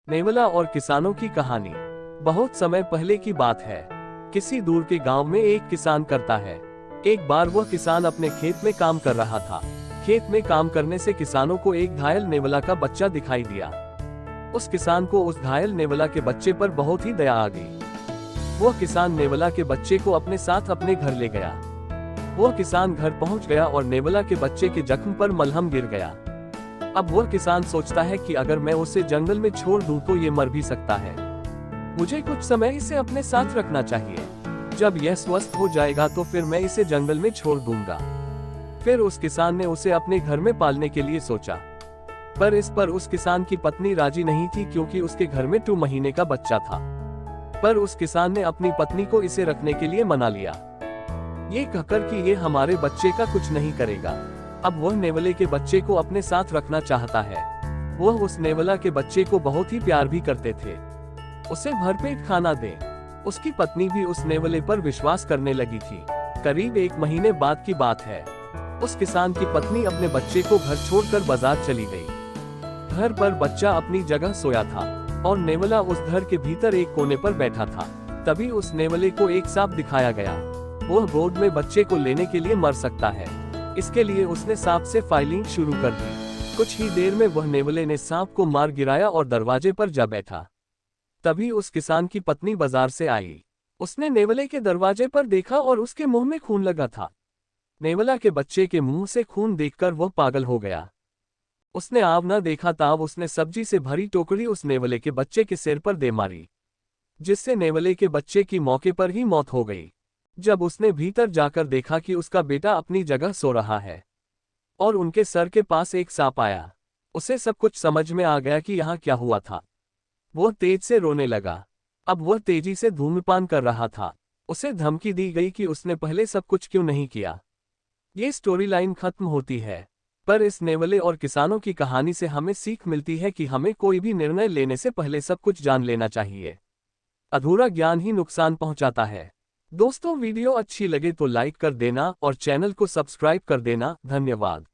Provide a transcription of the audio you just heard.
नेवला और किसानों की कहानी। बहुत समय पहले की बात है। किसी दूर के गांव में एक किसान करता है। एक बार वह किसान अपने खेत में काम कर रहा था। खेत में काम करने से किसानों को एक घायल नेवला का बच्चा दिखाई दिया। उस किसान को उस घायल नेवला के बच्चे पर बहुत ही दया आ गई। वह किसान नेवला के बच्चे को अपने साथ अपने घर ले गया। वह किसान घर पहुंच गया और नेवला के बच्चे के जख्म पर मलहम गिर गया। अब वह किसान सोचता है कि अगर मैं उसे जंगल में छोड़ दूं तो ये मर भी सकता है। मुझे कुछ समय इसे अपने साथ रखना चाहिए। जब यह स्वस्थ हो जाएगा तो फिर मैं इसे जंगल में छोड़ दूंगा। फिर उस किसान ने उसे अपने घर में पालने के लिए सोचा, पर इस पर उस किसान की पत्नी राजी नहीं थी क्योंकि उसके घर में 2 महीने का बच्चा था। पर उस किसान ने अपनी पत्नी को इसे रखने के लिए मना लिया, ये कहकर कि ये हमारे बच्चे का कुछ नहीं करेगा। अब वह नेवले के बच्चे को अपने साथ रखना चाहता है। वह उस नेवला के बच्चे को बहुत ही प्यार भी करते थे, उसे भरपेट खाना दे। उसकी पत्नी भी उस नेवले पर विश्वास करने लगी थी। करीब 1 महीने बाद की बात है। उस किसान की पत्नी अपने बच्चे को घर छोड़कर बाजार चली गई। घर पर बच्चा अपनी जगह सोया था और नेवला उस घर के भीतर एक कोने पर बैठा था। तभी उस नेवले को एक सांप दिखाया गया। वह गोद में बच्चे को लेने के लिए मर सकता है, इसके लिए उसने सांप से फाइलिंग शुरू कर दी। कुछ ही देर में वह नेवले ने सांप को मार गिराया और दरवाजे पर जा बैठा। तभी उस किसान की पत्नी बाजार से आई। उसने नेवले के दरवाजे पर देखा और उसके मुंह में खून लगा था। नेवला के बच्चे के मुंह से खून देखकर वह पागल हो गया। उसने आव न देखा तब उसने सब्जी से भरी टोकरी उस नेवले के बच्चे के सिर पर दे मारी, जिससे नेवले के बच्चे की मौके पर ही मौत हो गई। जब उसने भीतर जाकर देखा कि उसका बेटा अपनी जगह सो रहा है और उनके सर के पास एक सांप आया, उसे सब कुछ समझ में आ गया कि यहाँ क्या हुआ था। वह तेज से रोने लगा। अब वह तेजी से धूम्रपान कर रहा था। उसे धमकी दी गई कि उसने पहले सब कुछ क्यों नहीं किया। ये स्टोरी लाइन खत्म होती है, पर इस नेवले और किसानों की कहानी से हमें सीख मिलती है कि हमें कोई भी निर्णय लेने से पहले सब कुछ जान लेना चाहिए। अधूरा ज्ञान ही नुकसान पहुंचाता है। दोस्तों, वीडियो अच्छी लगे तो लाइक कर देना और चैनल को सब्सक्राइब कर देना। धन्यवाद।